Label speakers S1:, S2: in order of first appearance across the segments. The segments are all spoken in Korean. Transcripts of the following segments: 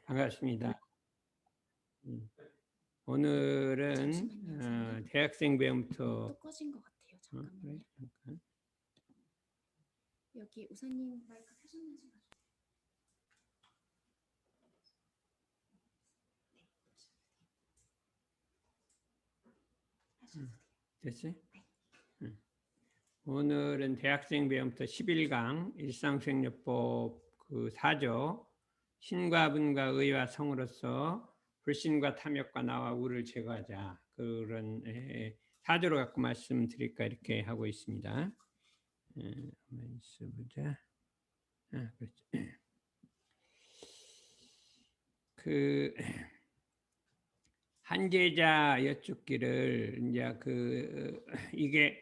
S1: 반갑습니다. 오늘은 대학생 배움부터
S2: 또 꺼진 것 같아요. 잠깐만요.
S1: 그래? 잠깐.
S2: 여기 우사님 마이크 켜셨는지
S1: 됐지? 오늘은 대학생 배움부터 11강 일상수행요법 그 4조 신과 분과 의와 성으로서 불신과 탐욕과 나와 우를 제거하자, 그런 4조로 갖고 말씀드릴까 이렇게 하고 있습니다. 한번 있어보자. 그렇죠. 그 한계자 여쭙기를 이제 이게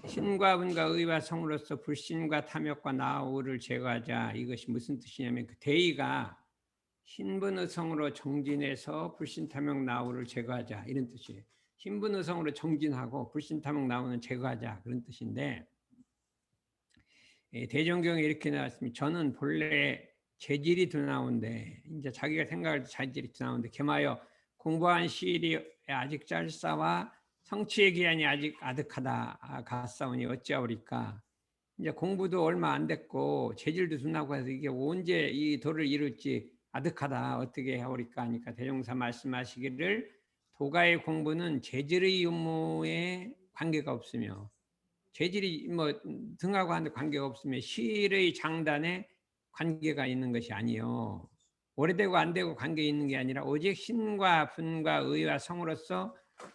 S1: 신과 분과 의와 성으로서 불신과 탐욕과 나우를 제거하자, 이것이 무슨 뜻이냐면 그 대의가 신분의 성으로 정진해서 불신 탐욕 나우를 제거하자, 이런 뜻이에요. 신분의 성으로 정진하고 불신 탐욕 나우는 제거하자, 그런 뜻인데, 대종경에 이렇게 나왔습니다. 저는 본래 재질이 드나온데, 이제 자기가 생각할 때 재질이 드나온데, 겸하여 공부한 시일이 아직 짧사와 성취의 기한이 아직 아득하다 같사오니 어찌하오리까. 이제 공부도 얼마 안 됐고 재질도 둔하고 해서 이게 언제 이 도를 이룰지 아득하다, 어떻게 하오리까 하니까 대종사 말씀하시기를 도가의 공부는 재질의 유무에 관계가 없으며, 재질이 뭐 등하고 하는데 관계가 없으며 실의 장단에 관계가 있는 것이 아니요, 오래되고 안 되고 관계 있는 게 아니라 오직 신과 분과 의와 성으로서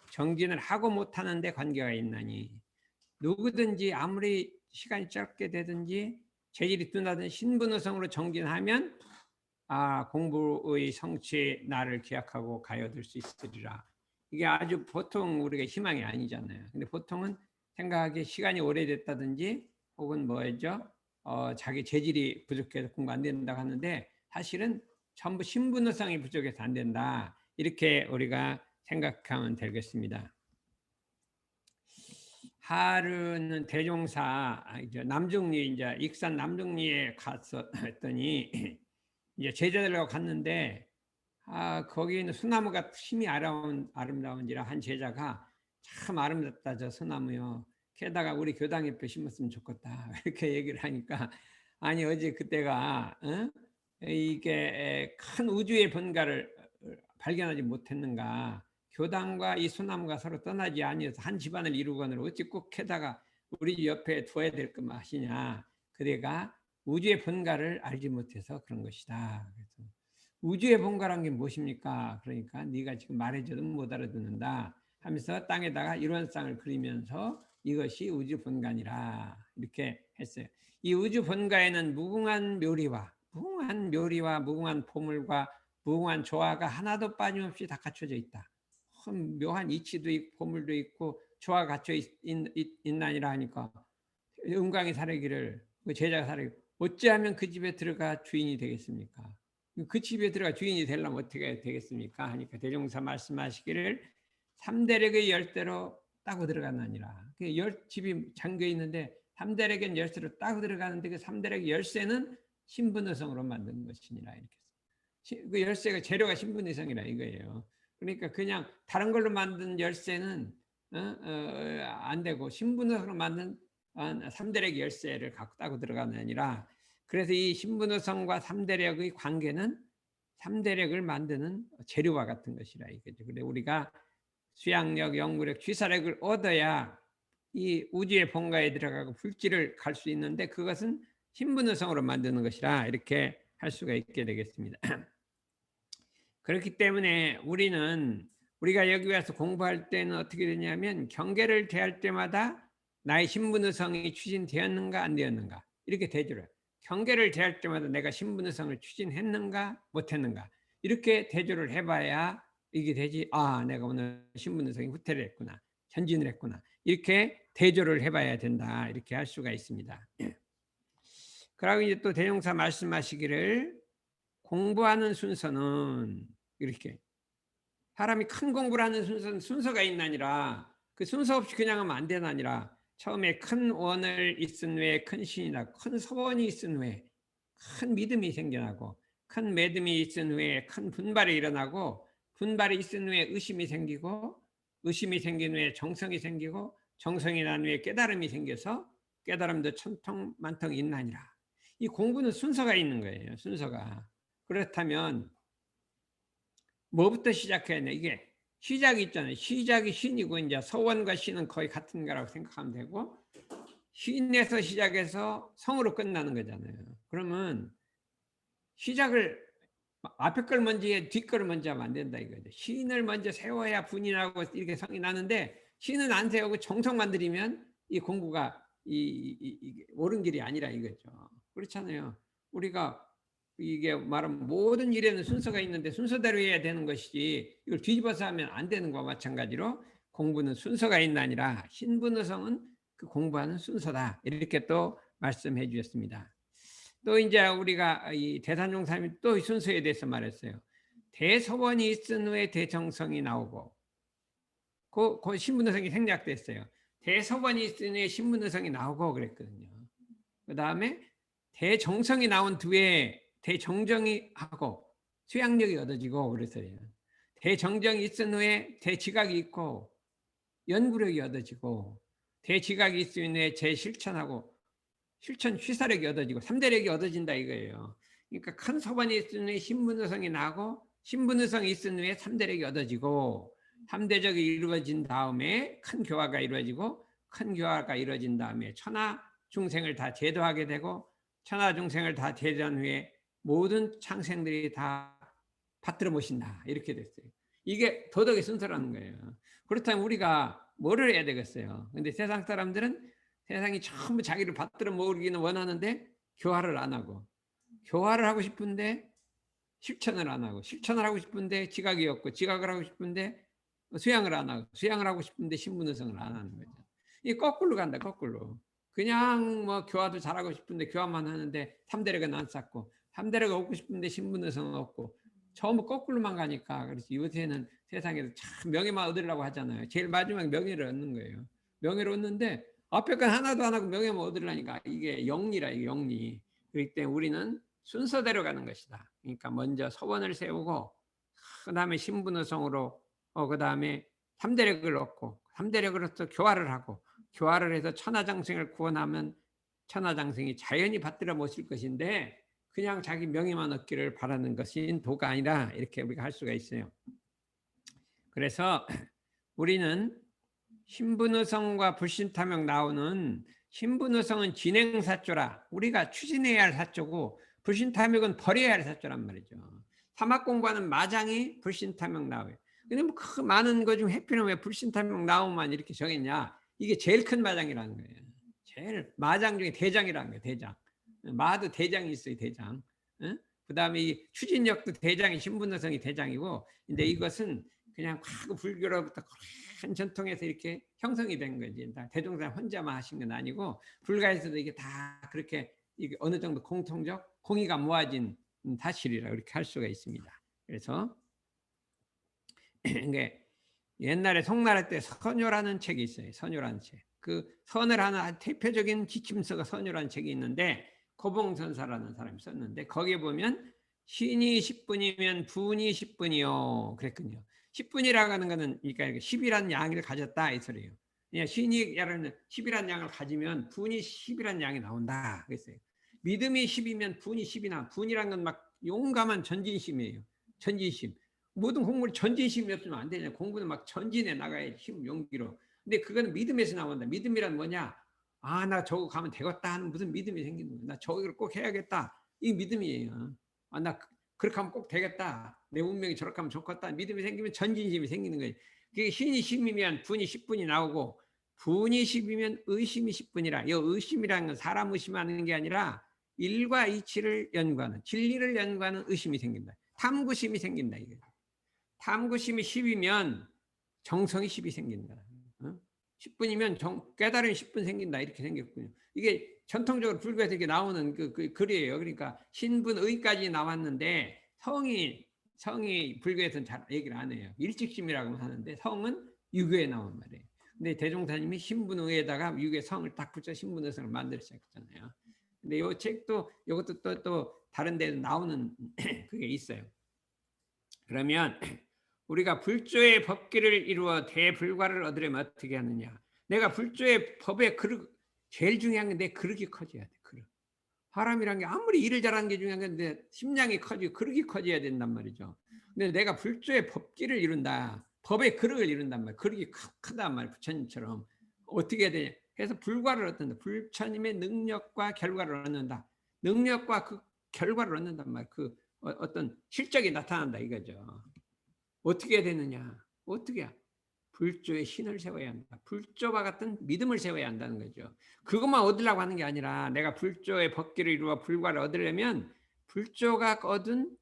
S1: 정진을 하고 못하는데 관계가 있나니, 누구든지 아무리 시간이 짧게 되든지 재질이 둔하든 신분의 성으로 정진하면 공부의 성취에 나를 기약하고 가여들 수 있으리라. 이게 아주 보통 우리가 희망이 아니잖아요. 근데 보통은 생각하기에 시간이 오래됐다든지 혹은 뭐죠? 자기 재질이 부족해서 공부 안 된다고 하는데, 사실은 전부 신분의성이 부족해서 안 된다, 이렇게 우리가 생각하면 되겠습니다. 하루는 대종사 남중리, 이제 익산 남중리에 가서 했더니 이제 제자들하고 갔는데, 거기는 소나무가 힘이 아름다운지라 한 제자가 참 아름답다 저 소나무요, 게다가 우리 교당 옆에 심었으면 좋겠다 이렇게 얘기를 하니까, 아니 어제 그때가 이게 큰 우주의 번가를 발견하지 못했는가, 교당과 이 소나무가 서로 떠나지 아니어서 한 집안을 이루거늘 어찌 꼭 게다가 우리 집 옆에 두어야 될 것만 하시냐, 그대가 우주의 번가를 알지 못해서 그런 것이다. 그래서 우주의 번가란 게 무엇입니까? 그러니까 네가 지금 말해줘도 못 알아듣는다 하면서 땅에다가 일원상을 그리면서 이것이 우주 번가니라 이렇게 했어요. 이 우주 번가에는 무궁한 묘리와 무궁한 보물과 무궁한 조화가 하나도 빠짐없이 다 갖춰져 있다. 묘한 이치도 있고 보물도 있고 조화가 갖춰 있나니라 하니까, 은광이 사르기를, 그 제자가 사르기를, 어찌하면 그 집에 들어가 주인이 되겠습니까? 그 집에 들어가 주인이 되려면 어떻게 되겠습니까? 하니까 대종사 말씀하시기를 3대력의 열대로 따고 들어가느니라. 집이 잠겨 있는데 3대력의 열쇠로 따고 들어가는데, 그 3대력의 열쇠는 신분의성으로 만든 것이니라, 이렇게. 그 열쇠가 재료가 신분의성이라 이거예요. 그러니까 그냥 다른 걸로 만든 열쇠는 안 되고 신분의성으로 만든 3대력 열쇠를 갖고 따고 들어가는 아니라, 그래서 이 신분의성과 3대력의 관계는 3대력을 만드는 재료와 같은 것이라 이거죠. 그래 우리가 수양력, 연구력, 취사력을 얻어야 이 우주의 본가에 들어가고 불지를 갈 수 있는데, 그것은 신분의성으로 만드는 것이라 이렇게 할 수가 있게 되겠습니다. 그렇기 때문에 우리가 여기 와서 공부할 때는 어떻게 되냐면, 경계를 대할 때마다 나의 신분의성이 추진되었는가 안 되었는가 이렇게 대조를 해요. 경계를 대할 때마다 내가 신분의성을 추진했는가 못했는가 이렇게 대조를 해봐야 이게 되지, 내가 오늘 신분의성이 후퇴를 했구나, 전진을 했구나, 이렇게 대조를 해봐야 된다, 이렇게 할 수가 있습니다. 그러고 이제 또 대종사 말씀하시기를 공부하는 순서는 이렇게, 사람이 큰 공부를 하는 순서는 순서가 있나니라, 그 순서 없이 그냥 하면 안 되나니라. 처음에 큰 원을 있은 후에 큰 신이라, 큰 소원이 있은 후에 큰 믿음이 생겨나고, 큰 매듭이 있은 후에 큰 분발이 일어나고, 분발이 있은 후에 의심이 생기고, 의심이 생긴 후에 정성이 생기고, 정성이 난 후에 깨달음이 생겨서 깨달음도 천통만통 있나니라. 이 공부는 순서가 있는 거예요. 순서가. 그렇다면 뭐부터 시작해야 돼? 이게 시작이 있잖아요. 시작이 신이고 이제 서원과 신은 거의 같은 거라고 생각하면 되고, 신에서 시작해서 성으로 끝나는 거잖아요. 그러면 시작을 앞에 걸 먼저 해, 뒷 거를 먼저 하면 안 된다 이거죠. 신을 먼저 세워야 분이 나고 이렇게 성이 나는데, 신은 안 세우고 정성만 들이면 이 공부가 옳은 길이 아니라 이거죠. 그렇잖아요. 우리가 이게 말하면 모든 일에는 순서가 있는데 순서대로 해야 되는 것이지, 이걸 뒤집어서 하면 안 되는 거와 마찬가지로 공부는 순서가 있나니라 신분의성은 그 공부하는 순서다, 이렇게 또 말씀해 주셨습니다. 또 이제 우리가 이 대산종사님이 또 순서에 대해서 말했어요. 대서원이 있은 후에 대정성이 나오고, 그 신분의성이 생략됐어요. 대서원이 있은 후에 신분의성이 나오고 그랬거든요. 그 다음에 대정성이 나온 뒤에 대정정이 하고 수양력이 얻어지고 그랬어요. 대정정이 있은 후에 대지각이 있고 연구력이 얻어지고, 대지각이 있은 후에 재실천하고 실천 취사력이 얻어지고 3대력이 얻어진다 이거예요. 그러니까 큰 소반이 있은 후에 신분의성이 나고, 신분의성이 있은 후에 3대력이 얻어지고, 3대적이 이루어진 다음에 큰 교화가 이루어지고, 큰 교화가 이루어진 다음에 천하 중생을 다 제도하게 되고, 천하 중생을 다 제도한 후에 모든 창생들이 다 받들어 모신다, 이렇게 됐어요. 이게 도덕의 순서라는 거예요. 그렇다면 우리가 뭐를 해야 되겠어요? 근데 세상 사람들은 세상이 전부 자기를 받들어 모으기는 원하는데 교화를 안 하고, 교화를 하고 싶은데 실천을 안 하고, 실천을 하고 싶은데 지각이 없고, 지각을 하고 싶은데 수양을 안 하고, 수양을 하고 싶은데 신분의성을 안 하는 거죠. 이 거꾸로 간다, 거꾸로. 그냥 뭐 교화도 잘하고 싶은데 교화만 하는데 3대력은 안 쌓고, 3대력을 얻고 싶은데 신분의성은 없고, 전부 거꾸로만 가니까. 그래서 요새는 세상에서 참 명예만 얻으려고 하잖아요. 제일 마지막 명예를 얻는 거예요. 명예를 얻는데 앞에 건 하나도 안 하고 명예만 얻으려니까 이게 영리라, 이게 영리. 그렇기 때문에 우리는 순서대로 가는 것이다. 그러니까 먼저 서원을 세우고, 그 다음에 신분의성으로, 그 다음에 3대력을 얻고, 3대력으로서 교화를 하고, 교화를 해서 천하장생을 구원하면 천하장생이 자연히 받들어 모실 것인데, 그냥 자기 명예만 얻기를 바라는 것이 도가 아니라, 이렇게 우리가 할 수가 있어요. 그래서 우리는 신분의성과 불신탐욕 나오는, 신분의성은 진행사조라, 우리가 추진해야 할 사조고, 불신탐욕은 버려야 할 사조란 말이죠. 사막 공부하는 마장이 불신탐욕 나와요. 근데 뭐 그 많은 것 중 해피는 왜 불신탐욕 나오면 이렇게 정했냐? 이게 제일 큰 마장이라는 거예요. 제일 마장 중에 대장이라는 거예요. 대장. 마도 대장이 있어요. 대장. 응? 그다음에 이 추진력도 대장이, 신분의성이 대장이고, 근데 이것은 그냥 과거 불교로부터 큰 전통에서 이렇게 형성이 된 거지. 대종사 혼자만 하신 건 아니고, 불가에서도 이게 다 그렇게 이게 어느 정도 공통적 공의가 모아진 사실이라 이렇게 할 수가 있습니다. 그래서 이게 옛날에 송나라 때 선효라는 책이 있어요. 선효라는 책. 그 선을 하는 대표적인 지침서가 선효라는 책이 있는데, 고봉선사라는 사람이 썼는데, 거기에 보면 신이 10분이면 분이 10분이요 그랬거든요. 10분이라고 하는 것은 그러니까 10이라는 양을 가졌다 이 소리예요. 그냥 신이 10이라는 양을 가지면 분이 10이라는 양이 나온다 그랬어요. 믿음이 10이면 분이 10이 나. 분이란 건 막 용감한 전진심이에요. 전진심. 모든 공부를 전진심이 없으면 안 되냐. 공부는 막 전진해 나가야 힘, 용기로. 근데 그건 믿음에서 나온다. 믿음이란 뭐냐? 아, 나 저거 가면 되겠다 하는 무슨 믿음이 생기는 거야. 나 저기를 꼭 해야겠다. 이 믿음이에요. 아, 나 그렇게 하면 꼭 되겠다. 내 운명이 저렇게 하면 좋겠다. 믿음이 생기면 전진심이 생기는 거예요. 그게 신이 10이면 분이 10분이 나오고, 분이 10이면 의심이 10분이라. 이 의심이라는 건 사람 의심하는 게 아니라 일과 이치를 연구하는, 진리를 연구하는 의심이 생긴다. 탐구심이 생긴다. 이게. 탐구심이 10이면 정성이 10이 생긴다. 10분이면 깨달음이 10분 생긴다. 이렇게 생겼군요. 이게 전통적으로 불교에서 이렇게 나오는 그 글이에요. 그러니까 신분의까지 나왔는데, 성이 불교에서는 잘 얘기를 안 해요. 일직심이라고 하는데, 성은 유교에 나온 말이에요. 근데 대종사님이 신분의에다가 유교의 성을 딱 붙여 신분의성을 만들어 시작했잖아요. 근데 이 책도 이것도 또 다른 데도 나오는 그게 있어요. 그러면 우리가 불조의 법기를 이루어 대불과를 얻으려면 어떻게 하느냐. 내가 불조의 법의 그릇, 제일 중요한 게 내 그릇이 커져야 돼. 그릇. 사람이란 게 아무리 일을 잘하는 게 중요한 건데 심량이 커지고 그릇이 커져야 된단 말이죠. 근데 내가 불조의 법기를 이룬다. 법의 그릇을 이룬단 말이야. 그릇이 크단 말이야. 부처님처럼. 어떻게 해야 되냐. 그래서 불과를 얻는다. 부처님의 능력과 결과를 얻는다. 능력과 그 결과를 얻는단 말이야. 그 어떤 실적이 나타난다 이거죠. 어떻게 되느냐? 어떻게? 불조의 신을 세워야 한다. 불조와 같은 믿음을 세워야 한다는 거죠. 그것만 얻으려고 하는 게 아니라 내가 불조의 법기를 이루어 불과를 얻으려면 불조가 얻은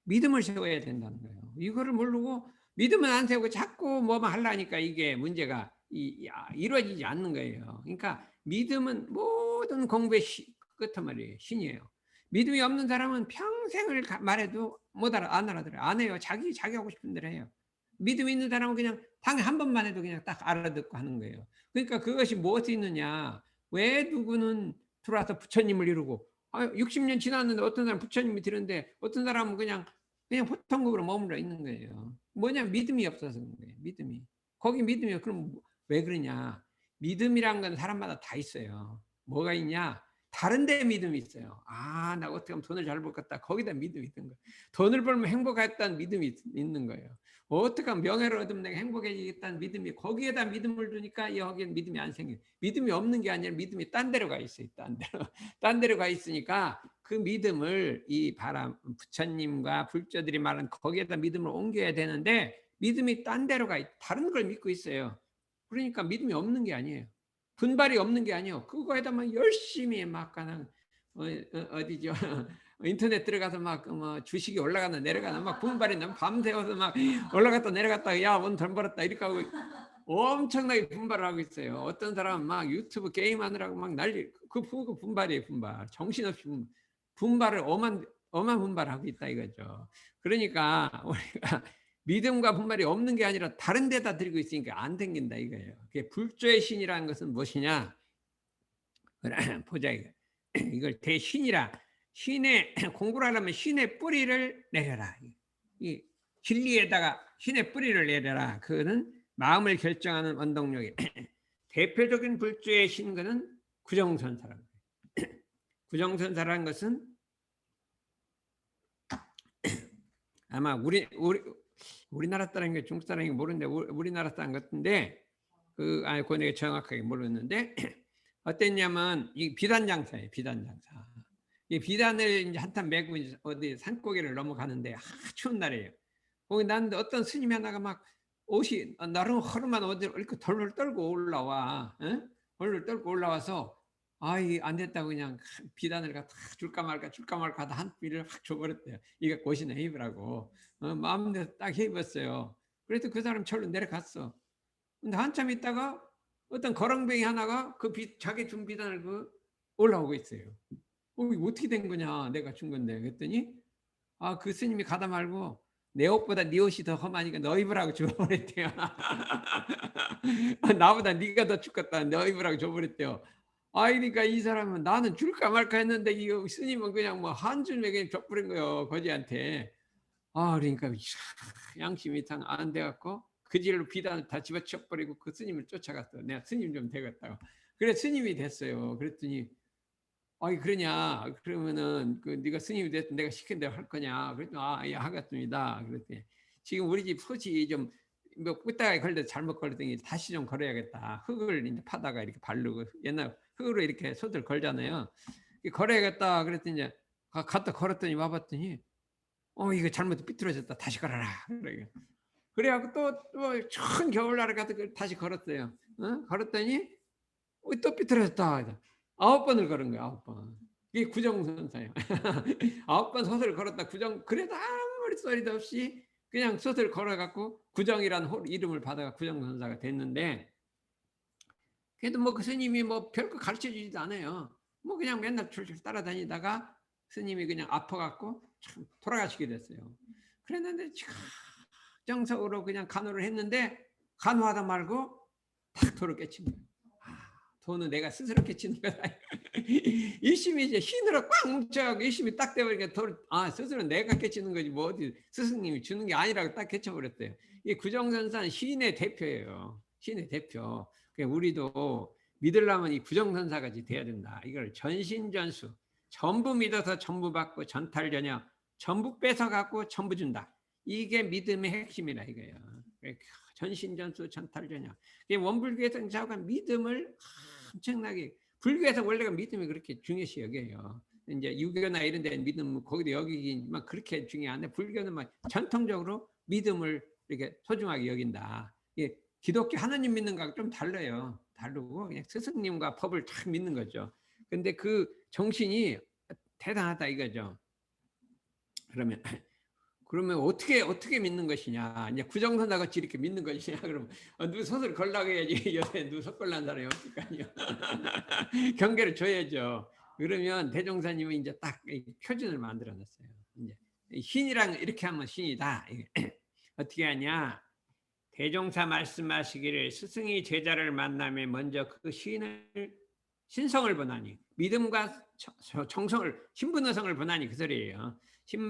S1: 믿음을 세워야 된다는 거예요. 이거를 모르고 믿음은 안 세우고 자꾸 뭐만 하려니까 이게 문제가 이루어지지 않는 거예요. 그러니까 믿음은 모든 공부의 끝은 말이에요. 신이에요. 믿음이 없는 사람은 평생을 말해도 안 알아들어요. 안 해요. 자기 하고 싶은 대로 해요. 믿음 있는 사람은 그냥 당에 한 번만 해도 그냥 딱 알아듣고 하는 거예요. 그러니까 그것이 무엇이 있느냐. 왜 누구는 들어와서 부처님을 이루고 60년 지났는데 어떤 사람은 부처님이 되는데 어떤 사람은 그냥 보통급으로 머물러 있는 거예요. 뭐냐? 믿음이 없어서 그런 거예요. 믿음이. 거기 믿음이. 그럼 왜 그러냐? 믿음이란 건 사람마다 다 있어요. 뭐가 있냐? 다른 데 믿음이 있어요. 나 어떻게 하면 돈을 잘 벌겠다. 거기다 믿음이 있는 거예요. 돈을 벌면 행복하겠다는 믿음이 있는 거예요. 어떻게 하면 명예를 얻으면 내가 행복해지겠다는 믿음이, 거기에다 믿음을 두니까 여기에 믿음이 안 생겨요. 믿음이 없는 게 아니라 믿음이 딴 데로 가 있어요. 딴 데로. 딴 데로 가 있으니까 그 믿음을 이 부처님과 불조들이 말한 거기에다 믿음을 옮겨야 되는데 믿음이 딴 데로 가 있, 다른 걸 믿고 있어요. 그러니까 믿음이 없는 게 아니에요. 분발이 없는 게 아니에요. 그거에다만 열심히 막 가는 어디죠? 인터넷 들어가서 막 뭐 주식이 올라가나 내려가나 막 분발이 나면 밤새워서 막 올라갔다 내려갔다 야 오늘 돈 벌었다 이렇게 하고 엄청나게 분발을 하고 있어요. 어떤 사람은 막 유튜브 게임하느라고 막 난리. 그 분발이에요. 분발. 정신없이 분발을 엄한 분발하고 있다 이거죠. 그러니까 우리가 믿음과 분발이 없는 게 아니라 다른 데다 들고 있으니까 안 생긴다 이거예요. 그게 불조의 신이라는 것은 무엇이냐? 보자 이거. 이걸 대신이라. 신의 공부를 하려면 신의 뿌리를 내려라. 이 진리에다가 신의 뿌리를 내려라. 그거는 마음을 결정하는 원동력이. 대표적인 불조의 신거는 구정선사라는 거예요. 구정선사라는 것은 아마 우리나라 사람인 게 중국 사람인 게 모르는데 우리나라 사람 같은데 그거 내가 정확하게 모르는데 어땠냐면 이 비단장사예요. 비단장사. 이 비단을 이제 한탄 메고 이제 어디 산고개를 넘어가는데 추운 날이에요. 거기 났는데 어떤 스님이 하나가 막 옷이 나름 허름한 옷을 이렇게 덜덜 떨고 올라와. 덜덜 떨고 올라와서 안 됐다고 그냥 비단을 갖다 줄까 말까 하다 한 비를 확 줘버렸대요. 이거 옷이나 입으라고. 마음대로 딱 입었어요. 그래서 그 사람 절로 내려갔어. 근데 한참 있다가 어떤 거렁뱅이 하나가 자기 준 비단을 올라오고 있어요. 이거 어떻게 된 거냐? 내가 준 건데. 그랬더니 그 스님이 가다 말고 내 옷보다 네 옷이 더 험하니까 너 입으라고 줘버렸대요. 나보다 네가 더 춥겠다. 너 입으라고 줘버렸대요. 그러니까 이 사람은 나는 줄까 말까 했는데 이 스님은 그냥 뭐 한 줄 매게 줘버린 거예요. 거지한테. 그러니까 양심이 상 안 돼갖고 그 길로 비단을 다 집어쳐버리고 그 스님을 쫓아갔어. 내가 스님 좀 되겠다고. 그래 스님이 됐어요. 그랬더니 그러냐? 그러면은 네가 스님이 됐든 내가 시킨 대로 할 거냐? 그랬더니 예, 하겠습니다. 그랬더니 지금 우리 집 솥이 좀 뭐 끄다가 걸려서 잘못 걸렸더니 다시 좀 걸어야겠다. 흙을 이제 파다가 이렇게 바르고 옛날 흙으로 이렇게 솥을 걸잖아요. 걸어야겠다. 그랬더니 이제 갖다 걸었더니 와봤더니 이거 잘못 삐뚤어졌다. 다시 걸어라. 그래갖고 또 추운 겨울날에 가서 다시 걸었어요. 걸었더니 또 삐뚤어졌다. 9번을 걸은 거야. 9번. 이게 구정선사예요. 9번 솥을 걸었다. 그래도 아무리 소리도 없이 그냥 솥을 걸어갖고 구정이라는 이름을 받아가 구정선사가 됐는데, 그래도 뭐 그 스님이 뭐 별거 가르쳐 주지도 않아요. 뭐 그냥 맨날 출출 따라다니다가 스님이 그냥 아파갖고 참 돌아가시게 됐어요. 그랬는데 정석으로 그냥 간호를 했는데 간호하다 말고 탁 도를 깨친 거예요. 돈은 내가 스스로 깨치는 거다. 일심이 이제 신으로 꽉 뭉쳐갖고 일심이 딱 돼버리니까 스스로 내가 깨치는 거지 뭐 어디 스승님이 주는 게 아니라고 딱 깨쳐버렸대요. 이 구정선사는 신의 대표예요. 신의 대표. 그러니까 우리도 믿으려면 이 구정선사같이 돼야 된다. 이걸 전신전수 전부 믿어서 전부 받고 전탈전혀 전부 뺏어갖고 전부 준다. 이게 믿음의 핵심이라 이거예요. 전신전수 전탈전혀. 원불교에서는 자관 믿음을 엄청나게 불교에서 원래가 믿음이 그렇게 중요시 여겨요. 이제 유교나 이런 데는 믿음 거기도 여기지만 그렇게 중요한데 불교는 막 전통적으로 믿음을 이렇게 소중하게 여긴다. 예, 기독교 하나님 믿는 거하고 좀 달라요. 다르고 그냥 스승님과 법을 딱 믿는 거죠. 근데 그 정신이 대단하다 이거죠. 그러면 어떻게 믿는 것이냐? 이제 구정선사 같이 이렇게 믿는 것이냐? 그러면 누구 솥을 걸라고 해야지. 요새 누구 솥 걸란 사람이 없을 거 아니에요. 경계를 줘야죠. 그러면 대종사님은 이제 딱 표준을 만들어 놨어요. 이제 신이랑 이렇게 하면 신이다. 어떻게 하냐? 대종사 말씀하시기를 스승이 제자를 만나면 먼저 그 신성을 보나니 믿음과 정성을 신분의성을 보나니 그 소리예요.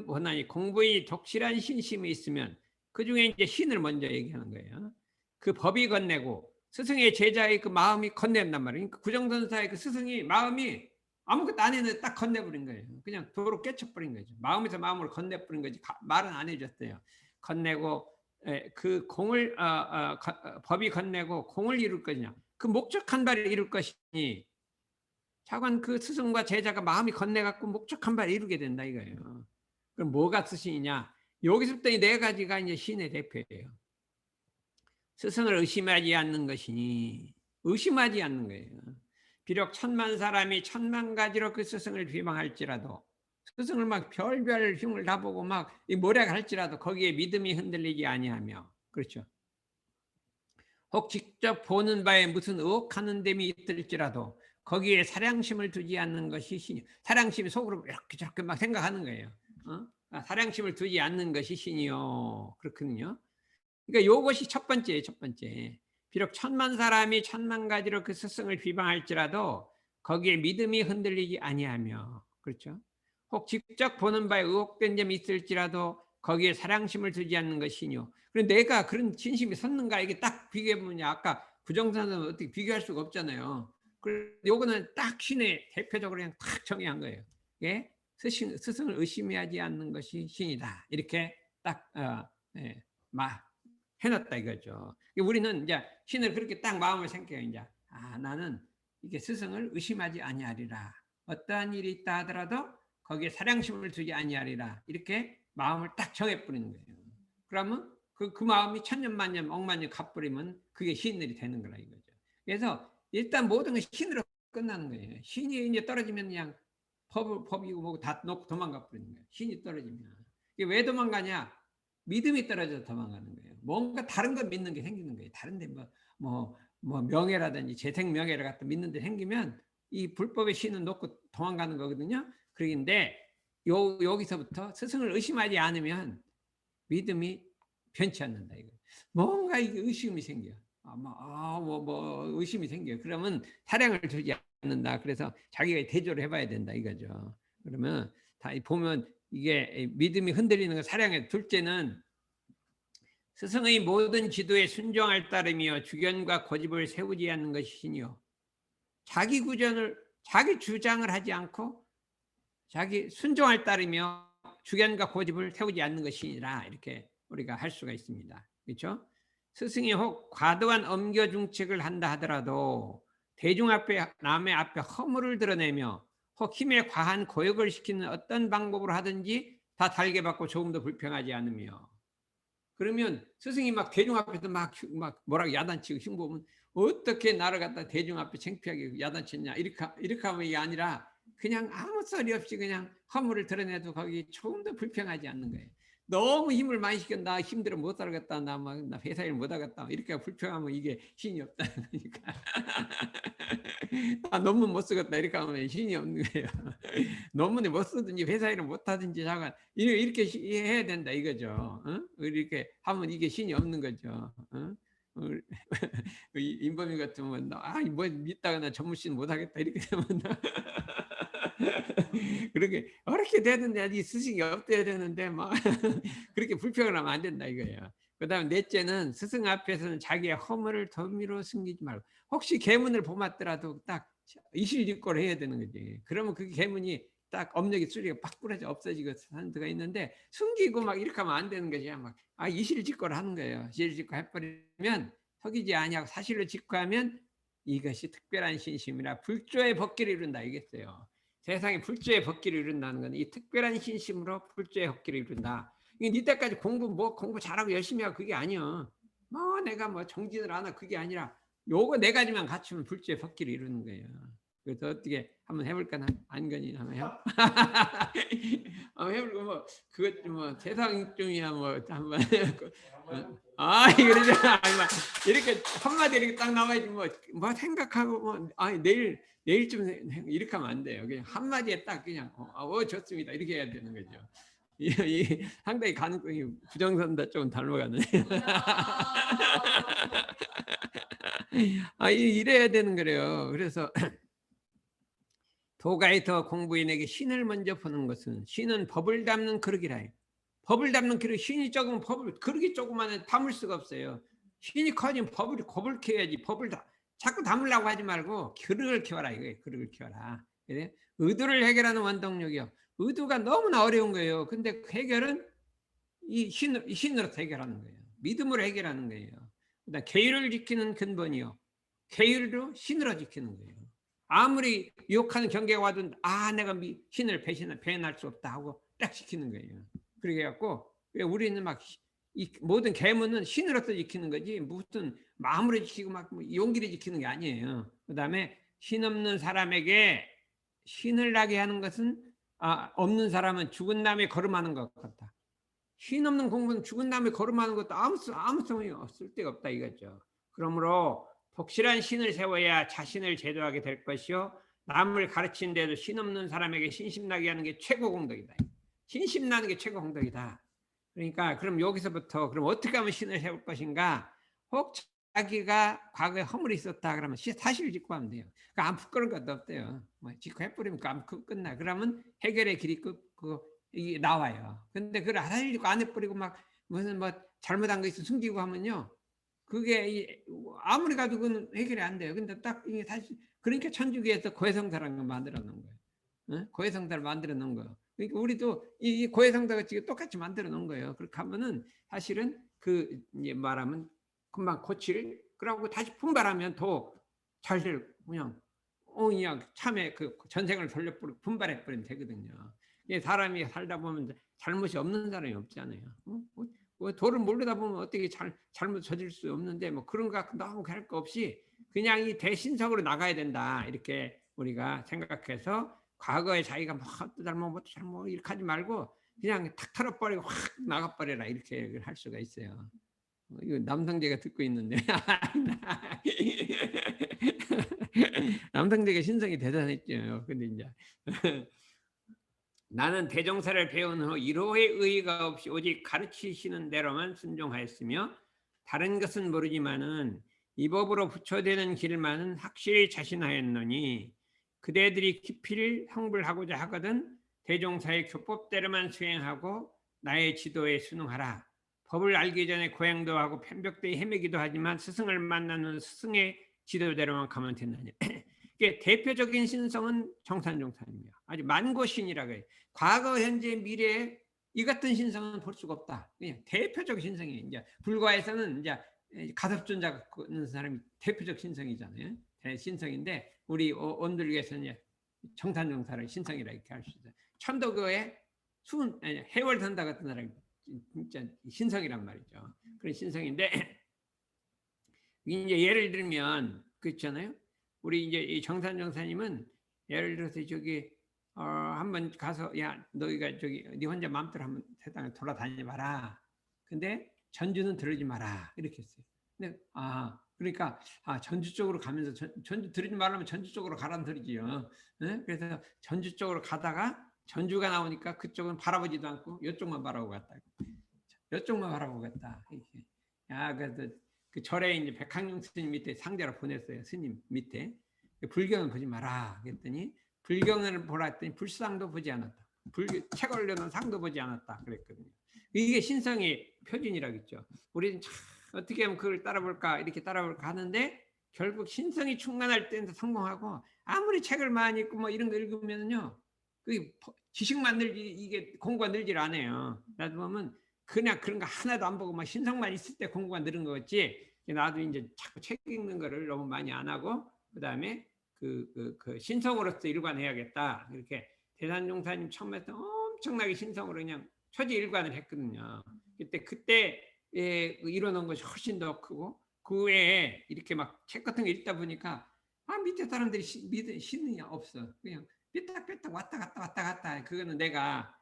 S1: 보나니 공부의 독실한 신심이 있으면 그 중에 이제 신을 먼저 얘기하는 거예요. 그 법이 건네고 스승의 제자의 그 마음이 건넨단 말이에요. 그러니까 구정선사의 그 스승이 마음이 아무것도 안 했는데 딱 건네버린 거예요. 그냥 도로 깨쳐버린 거죠. 마음에서 마음으로 건네버린 거지 말은 안 해줬어요. 건네고 그 공을 법이 건네고 공을 이룰 것이냐 그 목적한 바를 이룰 것이니 자관 그 스승과 제자가 마음이 건네갖고 목적한 바를 이루게 된다 이거예요. 그럼 뭐가 스승이냐? 여기서부터 이 네 가지가 이제 신의 대표예요. 스승을 의심하지 않는 것이니 의심하지 않는 거예요. 비록 천만 사람이 천만 가지로 그 스승을 비방할지라도 스승을 막 별별 흉을 다 보고 막 뭐라 할지라도 거기에 믿음이 흔들리지 아니하며 그렇죠. 혹 직접 보는 바에 무슨 의혹하는 됨이 있을지라도 거기에 사량심을 두지 않는 것이 신이요. 사량심이 속으로 이렇게 저렇게 막 생각하는 거예요. 사량심을 두지 않는 것이 신이요. 그렇거든요. 그러니까 요것이 첫 번째예요. 첫 번째. 비록 천만 사람이 천만 가지로 그 스승을 비방할지라도 거기에 믿음이 흔들리지 아니하며 그렇죠. 혹 직접 보는 바에 의혹된 점이 있을지라도 거기에 사량심을 두지 않는 것이요. 그런데 내가 그런 진심이 섰는가 이게 딱 비교해보면 아까 부정선은 어떻게 비교할 수가 없잖아요. 요거는 딱 신의 대표적으로 그냥 딱 정의한 거예요. 예? 스승을 의심하지 않는 것이 신이다. 이렇게 딱 해놨다 이거죠. 우리는 이제 신을 그렇게 딱 마음을 생겨요. 이제 나는 이게 스승을 의심하지 아니하리라. 어떠한 일이 있다 하더라도 거기에 사량심을 두지 아니하리라. 이렇게 마음을 딱 정해버리는 거예요. 그러면 그 마음이 천년만년 억만년 갚버리면 그게 신들이 되는 거라 이거죠. 그래서 일단 모든 건 신으로 끝나는 거예요. 신이 이제 떨어지면 그냥 법이고 뭐고 다 놓고 도망가 버리는 거예요. 신이 떨어지면. 이게 왜 도망가냐? 믿음이 떨어져서 도망가는 거예요. 뭔가 다른 거 믿는 게 생기는 거예요. 다른데 뭐 명예라든지 재생 명예를 갖다 믿는 데 생기면 이 불법의 신은 놓고 도망가는 거거든요. 그런데 여기서부터 스승을 의심하지 않으면 믿음이 변치 않는다 이거. 뭔가 이게 의심이 생겨. 의심이 생겨. 그러면 사량을 두지 않는다. 그래서 자기가 대조를 해봐야 된다 이거죠. 그러면 다 보면 이게 믿음이 흔들리는 거 사량의 둘째는 스승의 모든 지도에 순종할 따름이요 주견과 고집을 세우지 않는 것이 신이요. 자기 주장을 하지 않고 자기 순종할 따르며 주견과 고집을 세우지 않는 것이니라 이렇게 우리가 할 수가 있습니다. 그렇죠? 스승이 혹 과도한 엄격중책을 한다 하더라도 대중 앞에 남의 앞에 허물을 드러내며 혹 힘에 과한 고역을 시키는 어떤 방법으로 하든지 다 달게 받고 조금 더 불평하지 않으며 그러면 스승이 막 대중 앞에서 막 뭐라고 야단치고 흉보면 어떻게 나를 갖다 대중 앞에 창피하게 야단쳤냐 이렇게 하면 이게 아니라 그냥 아무 소리 없이 그냥 허물을 드러내도 거기 조금 더 불평하지 않는 거예요. 너무 힘을 많이 시켜 나 힘들어 못 살겠다 나 회사 일 못 하겠다 이렇게 불평하면 이게 신이 없다는 거니까 나 논문 못 쓰겠다 이렇게 하면 신이 없는 거예요. 논문을 못 쓰든지 회사 일을 못 하든지 잠깐 이렇게 해야 된다 이거죠. 이렇게 하면 이게 신이 없는 거죠. 인범이 같으면 뭐 믿다가 나 전무신 못하겠다 이렇게 되면 그렇게 어렵게 되는데 이 스승이 없대야 되는데 막 그렇게 불평을 하면 안 된다 이거예요. 그다음 넷째는 스승 앞에서는 자기의 허물을 덤으로 숨기지 말고 혹시 계문을 범했더라도 딱 이실직고를 해야 되는 거지. 그러면 그 계문이 딱 업력이 수리가 팍 부러져 없어지고 하는 데가 있는데 숨기고 막 이렇게 하면 안 되는 거지. 막 이실직고를 하는 거예요. 이실직고 해버리면 속이지 아니하고 사실로 직고하면 이것이 특별한 신심이라 불조의 법기를 이룬다 이겠어요. 세상에 불조의 법기를 이룬다는 건 이 특별한 신심으로 불조의 법기를 이룬다. 이게 니 때까지 공부 잘하고 열심히 하고 그게 아니요. 뭐 내가 뭐 정진을 안 하고 그게 아니라 요거 네 가지만 갖추면 불조의 법기를 이루는 거예요. 그래서 어떻게 한번 해볼까나? 안건이 한번 해요. 한번 해볼까 뭐 그것 뭐 세상중이야 뭐 한번 그러지 이렇게 한마디 이렇게 딱 나와야지 뭐 생각하고 뭐 내일쯤 이렇게 하면 안 돼요. 그냥 한마디에 딱 그냥 좋습니다 이렇게 해야 되는 거죠. 상당히 가능성이 부정선다 좀 닮아가네. 이래야 되는 거래요. 그래서 도가에 더 공부인에게 신을 먼저 보는 것은 신은 법을 담는 그릇이라 해요. 법을 담는 그릇 신이 적으면 법을 그릇이 조그만해 담을 수가 없어요. 신이 커지면 법을 키워야지. 법을 자꾸 담으려고 하지 말고 그릇을 키워라 이거예요. 그릇을 키워라. 그래? 의도를 해결하는 원동력이요. 의도가 너무나 어려운 거예요. 근데 그 해결은 이 신으로 해결하는 거예요. 믿음으로 해결하는 거예요. 그다음 계율을 지키는 근본이요. 계율도 신으로 지키는 거예요. 아무리 유혹하는 경계가 와도 내가 신을 배신할 수 없다 하고 딱 지키는 거예요. 그렇게 해갖고 우리는 막 이 모든 계문은 신으로서 지키는 거지 무슨 마음으로 지키고 막 용기를 지키는 게 아니에요. 그다음에 신 없는 사람에게 신을 나게 하는 것은 없는 사람은 죽은 남에 걸음하는 것 같다. 신 없는 공부는 죽은 남에 걸음하는 것도 아무 소용이 없을 데가 없다 이거죠. 그러므로 독실한 신을 세워야 자신을 제도하게 될 것이요 남을 가르치는 데도 신 없는 사람에게 신심나게 하는 게 최고 공덕이다. 신심나는 게 최고 공덕이다. 그러니까 그럼 여기서부터 그럼 어떻게 하면 신을 세울 것인가? 혹 자기가 과거에 허물이 있었다 그러면 사실을 짓고 하면 돼요. 그러니까 안 부끄러운 것도 없대요. 짓고 해버리면 끝나. 그러면 해결의 길이 이게 나와요. 근데 그걸 사실 짓고 안 해버리고 막 무슨 잘못한 거 있어 숨기고 하면요. 그게 아무리 가도 그건 해결이 안 돼요. 근데 딱 이게 사실 그러니까 천주교에서 고해성사라는 걸 만들어 놓은 거예요. 응? 고해성사를 만들어 놓은 거예요. 그러니까 우리도 이 고해성사가 지금 똑같이 만들어 놓은 거예요. 그렇게 하면은 사실은 이제 말하면 금방 고칠 그러고 다시 분발하면 더 잘 될 그냥 참에 그 전생을 분발해 버리면 되거든요. 사람이 살다 보면 잘못이 없는 사람이 없잖아요. 도를 모르다 보면 어떻게 잘못 저질 수 없는데 그런 거 너무 할 거 없이 그냥 이 대신석으로 나가야 된다 이렇게 우리가 생각해서 과거에 자기가 잘못 이렇게 하지 말고 그냥 탁 털어버리고 확 나가버려라 이렇게 할 수가 있어요. 이거 남성제가 듣고 있는데 남성제가 신성이 대단했죠. 근데 이제 나는 대종사를 배운 후 1호의 의의가 없이 오직 가르치시는 대로만 순종하였으며 다른 것은 모르지만은 이 법으로 부처되는 길만은 확실히 자신하였노니 그대들이 깊이를 성불하고자 하거든 대종사의 교법대로만 수행하고 나의 지도에 순응하라. 법을 알기 전에 고행도 하고 편벽되이 헤매기도 하지만 스승을 만나는 스승의 지도대로만 가면 된다니. 이게 대표적인 신성은 정산종산입니다. 아주 만고신이라고 해요. 과거, 현재, 미래 이 같은 신성은 볼 수가 없다. 그냥 대표적 신성이 이제 불과에서는 이제 가섭존자는 사람이 대표적 신성이잖아요. 신성인데 우리 온들교에서는 정산종사를 신성이라 이렇게 할 수 있어요. 천도교에 해월선다 같은 사람이 진짜 신성이란 말이죠. 그런 신성인데 이제 예를 들면 그렇잖아요. 우리 이제 이 정산정사님은 예를 들어서 한번 가서 너희가 네 혼자 마음대로 한번 세상에 돌아다녀봐라. 근데 전주는 들으지 마라 이렇게 했어요. 근데 그러니까 전주 쪽으로 가면서 전주 들으지 말라면 전주 쪽으로 가라는 소리지요. 네? 그래서 전주 쪽으로 가다가 전주가 나오니까 그쪽은 바라보지도 않고 이쪽만 바라보고 갔다. 이쪽만 바라보고 갔다. 그래서 그 절에 이제 백학령 스님 밑에 상자로 보냈어요. 스님 밑에. 불경을 보지 마라. 그랬더니 불경을 보라 했더니 불상도 보지 않았다. 책 올려놓은 상도 보지 않았다. 그랬거든요. 이게 신성의 표준이라겠죠. 우리는 참 어떻게 하면 그걸 따라볼까 이렇게 따라볼까 하는데 결국 신성이 충만할 때는 성공하고 아무리 책을 많이 읽고 뭐 이런 거 읽으면요 그 지식만 늘지 이게 공부가 늘질 않아요. 나도 보면 그냥 그런 거 하나도 안 보고 막 신성만 있을 때 공부가 늘은 거지. 나도 이제 자꾸 책 읽는 거를 너무 많이 안 하고 그다음에 그 신성으로서 일관해야겠다. 이렇게 대산종사님 처음에 엄청나게 신성으로 그냥 초지일관을 했거든요. 그때 이뤄놓은 것이 훨씬 더 크고 그 외에 이렇게 막 책 같은 거 읽다 보니까 밑에 사람들이 신이 없어. 그냥 삐딱삐딱 왔다 갔다. 그거는 내가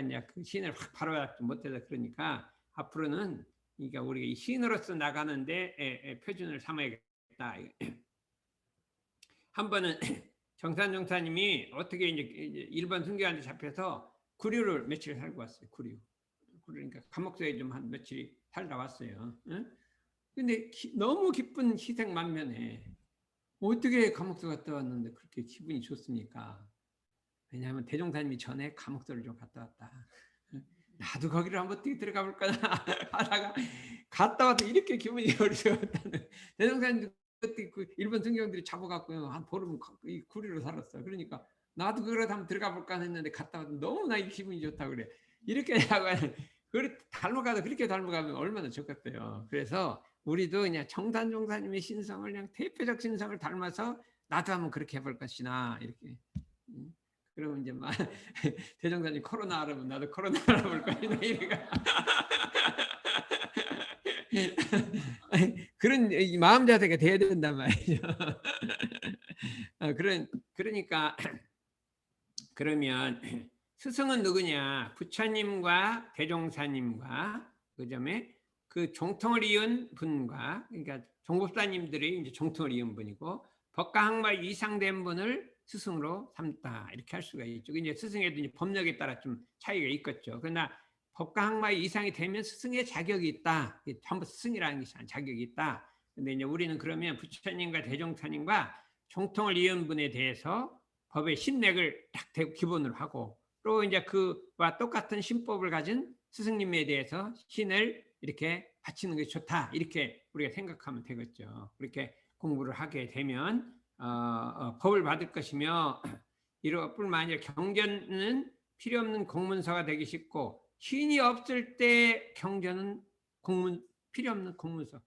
S1: 이제 그 신을 확 바로잡지 못해서 그러니까 앞으로는 그러니까 우리가 이 신으로서 나가는데 표준을 삼아야겠다. 한 번은 정산정사님이 어떻게 이제 일본 순교한테 잡혀서 구류를 며칠 살고 왔어요. 구류. 그러니까 감옥소에 좀 한 며칠 살다 왔어요. 응? 근데 너무 기쁜 희생만면에 어떻게 감옥소 갔다 왔는데 그렇게 기분이 좋습니까? 왜냐하면 대종사님이 전에 감옥소를 좀 갔다 왔다. 나도 거기를 한번 어떻게 들어가 볼까 하다가 갔다 와서 이렇게 기분이 좋았다는. 대종사님도 그때 그 일본 승경들이 잡아갖고 한 보름 이 구리로 살았어. 그러니까 나도 그거라도 한번 들어가 볼까 했는데 갔다 와서 너무나 기분이 좋다 그래. 이렇게 하고 닮아가도 그렇게 닮아가면 얼마나 좋겠어요. 그래서 우리도 그냥 정산종사님의 신성을 그냥 대표적 신성을 닮아서 나도 한번 그렇게 해볼 것이나 이렇게. 그러면 이제 막 대종사님 코로나 알아보면 나도 코로나 알아볼 것이나 이래가. 그런 마음 자세가 돼야 된단 말이죠. 그러니까 그러면 스승은 누구냐? 부처님과 대종사님과 그다음에 그 종통을 이은 분과 그러니까 종법사님들이 이제 종통을 이은 분이고 법과 학마 이상된 분을 스승으로 삼다 이렇게 할 수가 있죠. 이제 스승에도 이제 법력에 따라 좀 차이가 있겠죠. 그러나 법과 학마 이상이 되면 스승의 자격이 있다. 전부 스승이라는 것이 자격이 있다. 근데 이제 우리는 그러면 부처님과 대종사님과 종통을 이은 분에 대해서 법의 신맥을 딱 기본으로 하고 또 이제 그와 똑같은 신법을 가진 스승님에 대해서 신을 이렇게 바치는 것이 좋다. 이렇게 우리가 생각하면 되겠죠. 그렇게 공부를 하게 되면 법을 받을 것이며 이럴 뿐만 아니라 경전은 필요 없는 공문서가 되기 쉽고 신이 없을 때 경전은 필요 없는 공문서.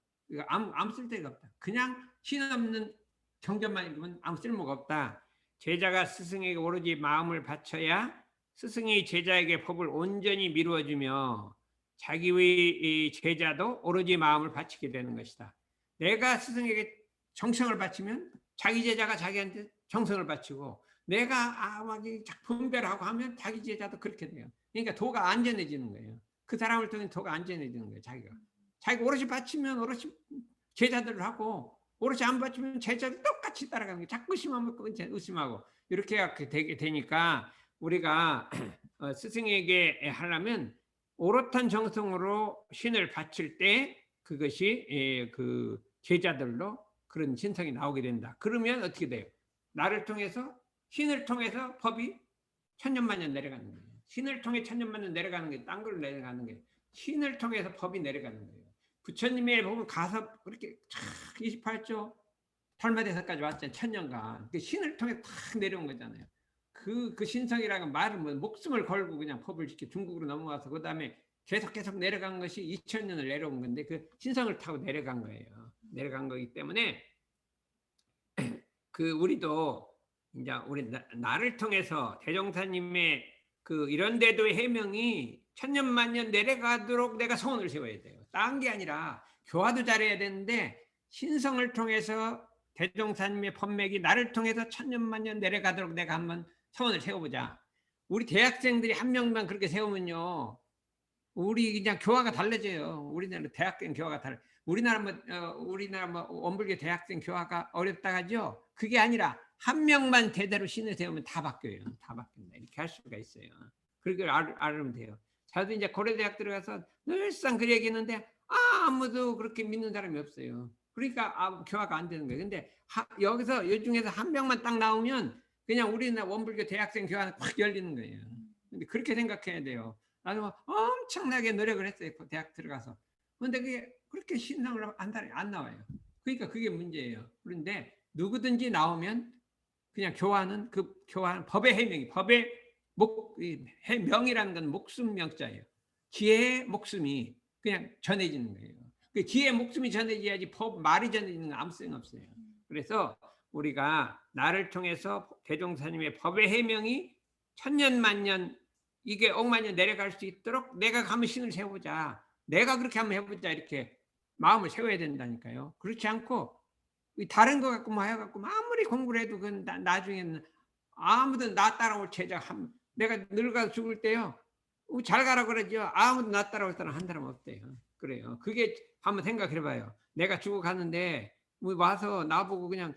S1: 아무 쓸데가 없다. 그냥 신 없는 경전만 읽으면 아무 쓸모가 없다. 제자가 스승에게 오로지 마음을 바쳐야 스승이 제자에게 법을 온전히 미루어주며 자기의 제자도 오로지 마음을 바치게 되는 것이다. 내가 스승에게 정성을 바치면 자기 제자가 자기한테 정성을 바치고 내가 막 분별하고 하면 자기 제자도 그렇게 돼요. 그러니까 도가 안전해지는 거예요. 그 사람을 통해 도가 안전해지는 거예요. 자기가 오롯이 바치면 오롯이 제자들을 하고 오롯이 안 바치면 제자들 똑같이 따라가는 거예요. 자꾸 의심하면 의심하고 이렇게 되게 되니까 우리가 스승에게 하려면 오롯한 정성으로 신을 바칠 때 그것이 그 제자들로 그런 신성이 나오게 된다. 그러면 어떻게 돼요? 나를 통해서 신을 통해서 법이 천년만년 내려가는 거예요. 신을 통해 천년만년 내려가는 게 딴 걸로 내려가는 게 신을 통해서 법이 내려가는 거예요. 부처님의 법은 가서 그렇게 28조 탈마대사까지 왔잖아요. 천년간. 그 신을 통해 탁 내려온 거잖아요. 그 신성이라는 말은 뭐 목숨을 걸고 그냥 법을 지켜 중국으로 넘어와서 그 다음에 계속 내려간 것이 2000년을 내려온 건데 그 신성을 타고 내려간 거예요. 내려간 거기 때문에 그 우리도 이제 우리 나를 통해서 대종사님의 그 이런데도 해명이 천년만년 내려가도록 내가 소원을 세워야 돼요. 딴 게 아니라 교화도 잘해야 되는데 신성을 통해서 대종사님의 법맥이 나를 통해서 천년만년 내려가도록 내가 한번 소원을 세워보자. 우리 대학생들이 한 명만 그렇게 세우면요, 우리 그냥 교화가 달라져요. 우리나라 대학생 교화가 달라. 우리나라 뭐 원불교 대학생 교화가 어렵다 하죠. 그게 아니라 한 명만 제대로 신을 세우면 다 바뀌어요. 다 바뀐다. 이렇게 할 수가 있어요. 그걸 알면 돼요. 저도 이제 고려대학 들어가서 늘상 그 얘기했는데 아무도 그렇게 믿는 사람이 없어요. 그러니까 교화가 안 되는 거예요. 근데 여기서 이 중에서 한 명만 딱 나오면 그냥 우리나라 원불교 대학생 교화는 확 열리는 거예요. 근데 그렇게 생각해야 돼요. 나는 뭐 엄청나게 노력을 했어요. 그 대학 들어가서. 근데 그게 그렇게 신상을 안 나와요. 그러니까 그게 문제예요. 그런데 누구든지 나오면 그냥 교화는 법의 해명이, 법의 명이라는 건 목숨 명자예요. 지혜의 목숨이 그냥 전해지는 거예요. 그 지혜의 목숨이 전해져야지 법 말이 전해지는 건 아무 소용 없어요. 그래서 우리가 나를 통해서 대종사님의 법의 해명이 천년만년 이게 억만년 내려갈 수 있도록 내가 가면 신을 세우자, 내가 그렇게 한번 해보자, 이렇게 마음을 세워야 된다니까요. 그렇지 않고 다른 거 갖고 뭐 해갖고 아무리 공부를 해도 그건 나중에는 아무도 나 따라올 제자 내가 늙어서 죽을 때요, 잘 가라 그러죠. 아무도 나 따라올 사람 한 사람 없대요. 그래요. 그게 한번 생각해봐요. 내가 죽어가는데 와서 나보고 그냥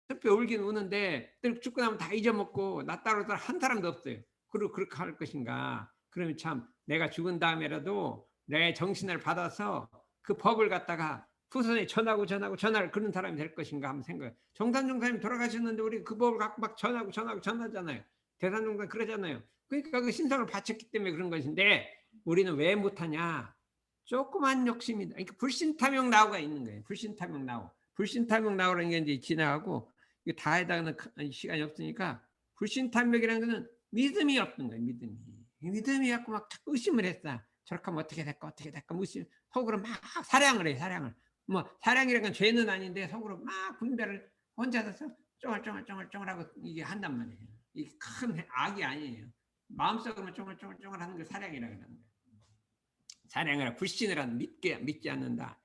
S1: 숲에 울긴 우는데 죽고 나면 다 잊어먹고 나 따라올 사람 한 사람도 없어요. 그리고 그렇게 할 것인가? 그러면 참 내가 죽은 다음에라도 내 정신을 받아서 그 법을 갖다가 후손에 전하를 그런 사람이 될 것인가 한번 생각해요. 정산종사님 돌아가셨는데 우리 그 법을 갖고 막 전하잖아요. 대산종사 그러잖아요. 그러니까 그 신성을 바쳤기 때문에 그런 것인데 우리는 왜 못하냐? 조그만 욕심이다. 그러니까 불신탐욕 나오가 있는 거예요. 불신탐욕 나오라는 게 이제 지나가고 이거 다 해당하는 시간이 없으니까 불신탐욕이라는 거는 믿음이 없는 거예요. 믿음이 갖고 막 자꾸 의심을 했어. 저렇게 하면 어떻게 될까 의심, 속으로 막 사량을 해. 뭐 사량이라는 건 죄는 아닌데 속으로 막 분별을 혼자서 쫑알쫑알하고 이게 한단 말이에요. 이게 큰 악이 아니에요. 마음속으로만 쫑알쫑알 하는 걸 사량이라고 하는 거예요. 사량이라 불신을 하는, 믿지 않는다.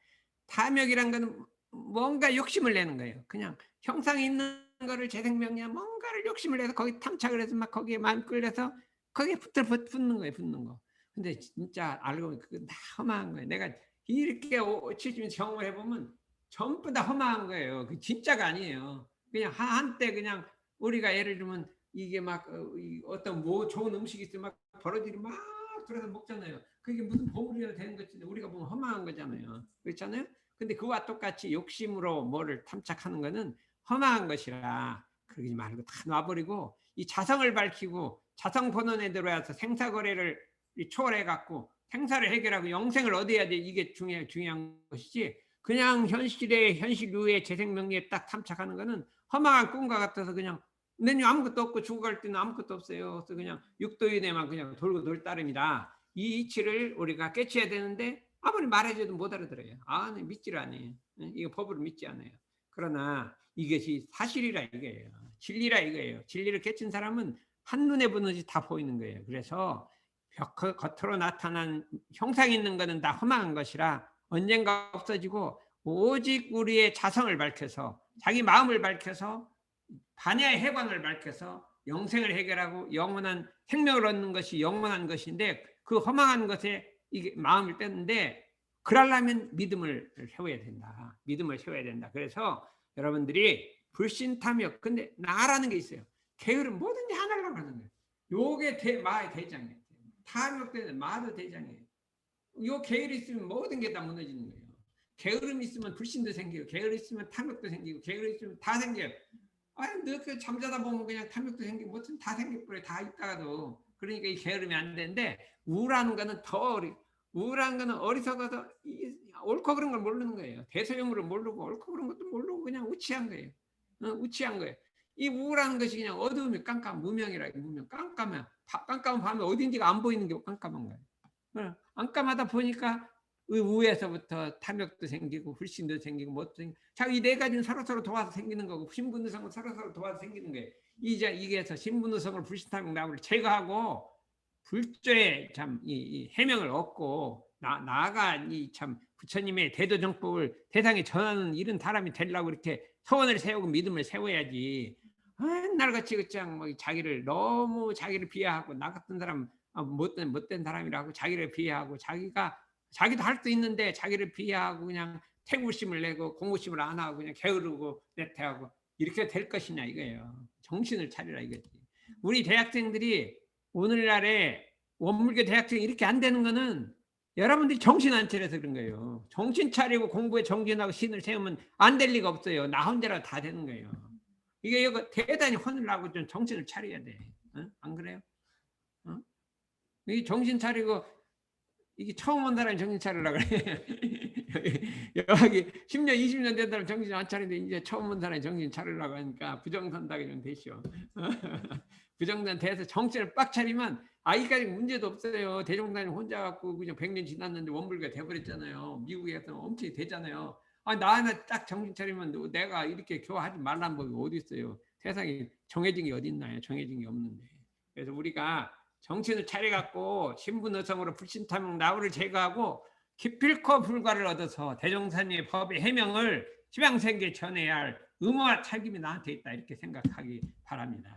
S1: 탐욕이란 거는 뭔가 욕심을 내는 거예요. 그냥 형상이 있는 거를 재생명이야 뭔가를 욕심을 내서 거기 탐착을 해서 막 거기에 마음 끌려서 거기에 붙는 거예요. 근데 진짜 알고 보면 그건 다 험한 거예요. 내가 이렇게 70년 경험을 해보면 전부 다 험한 거예요. 그 진짜가 아니에요. 그냥 한때 그냥 우리가 예를 들면 이게 막 어떤 뭐 좋은 음식이 있으면 막 버러지를 막 들어서 먹잖아요. 그게 무슨 보물이라 되는 것인데 우리가 보면 험한 거잖아요. 그렇잖아요. 근데 그와 똑같이 욕심으로 뭐를 탐착하는 거는 험한 것이라 그러지 말고 다 놔버리고 이 자성을 밝히고 자성 본원에 들어와서 생사거래를 초월해 갖고 생사를 해결하고 영생을 얻어야 돼. 이게 중요한 것이지. 그냥 현실 유의 재생명리에 딱 탐착하는 거는 험한 꿈과 같아서 그냥 내는 아무것도 없고 죽어갈 때는 아무것도 없어요. 그래서 그냥 육도인에만 그냥 돌고 돌 따름이다. 이 이치를 우리가 깨쳐야 되는데 아무리 말해줘도 못 알아들어요. 네, 믿지를 않아요. 이거 법으로 믿지 않아요. 그러나 이것이 사실이라 이거예요. 진리라 이거예요. 진리를 깨친 사람은 한눈에 보는지 다 보이는 거예요. 그래서 겉으로 나타난 형상 있는 것은 다 험한 것이라 언젠가 없어지고 오직 우리의 자성을 밝혀서 자기 마음을 밝혀서 반야의 해관을 밝혀서 영생을 해결하고 영원한 생명을 얻는 것이 영원한 것인데 그 허망한 것에 이게 마음을 뺐는데 그러려면 믿음을 세워야 된다. 그래서 여러분들이 불신탐욕, 근데 나라는 게 있어요. 게으름 뭐든지 하나라고 하는 거예요. 요게 마의 대장이에요. 탐욕 때문에 마도 대장이에요. 요 게으름 있으면 모든 게 다 무너지는 거예요. 게으름 있으면 불신도 생기고, 게으름 있으면 탐욕도 생기고, 게으름 있으면 다 생겨요. 너 그 잠자다 보면 그냥 탐욕도 생기고, 뭐든 다 생겨버려. 다 있다가도. 그러니까 이 게으름이 안 되는데, 우울한 거는 우울한 거는 어리석어서 옳고 그런 걸 모르는 거예요. 대소형으로 모르고 옳고 그런 것도 모르고 그냥 우치한 거예요. 우치한 거예요. 이 우울한 것이 그냥 어두움이 무명이라. 깜깜한 밤에 어딘지가 안 보이는 게 깜깜한 거예요. 깜깜하다 보니까 우에서부터 탐욕도 생기고 불신도 생기고 뭣도 생기고 이 네 가지는 서로 도와서 생기는 거고 신분의성은 서로 도와서 생기는 거예요. 이게서 신분의성을 불신탐욕 나무를 제거하고 불조의 이 해명을 얻고 나아가 이 참 부처님의 대도정법을 세상에 전하는 이런 사람이 되려고 이렇게 소원을 세우고 믿음을 세워야지. 날같이 그냥 뭐 너무 자기를 비하하고 나 같은 사람 못된 사람이라고 자기를 비하하고 자기도 할 수 있는데 자기를 비하하고 그냥 태구심을 내고 공부심을 안 하고 그냥 게으르고 내태하고 이렇게 될 것이냐 이거예요. 정신을 차리라 이거지. 우리 대학생들이 오늘날에 원불교 대학생이 이렇게 안 되는 거는 여러분들이 정신 안 차려서 그런 거예요. 정신 차리고 공부에 정진하고 신을 세우면 안 될 리가 없어요. 나 혼자라 다 되는 거예요. 이거 대단히 혼을 나고 좀 정신을 차려야 돼. 어? 안 그래요? 어? 이 정신 차리고 이게 처음 온 사람이 정신 차리려고 그래. 여기 10년, 20년 된 사람 정신 안 차리는데 이제 처음 온 사람이 정신 차리려고 하니까 부정선다가 좀 되시오. 부정선 돼서 정신을 빡 차리면 아직까지 문제도 없어요. 대종단이 혼자 갖고 그냥 100년 지났는데 원불가 돼버렸잖아요. 미국에서 엄청 되잖아요. 아, 나 하나 딱 정신 차리면 내가 이렇게 교화하지 말란 법이 어디 있어요. 세상에 정해진 게 어디 있나요? 정해진 게 없는데. 그래서 우리가 정신을 차려갖고 신분의성으로 불신탐욕 나우를 제거하고 기필코 불과를 얻어서 대종사님의 법의 해명을 지방생계에 전해야 할 의무와 책임이 나한테 있다 이렇게 생각하기 바랍니다.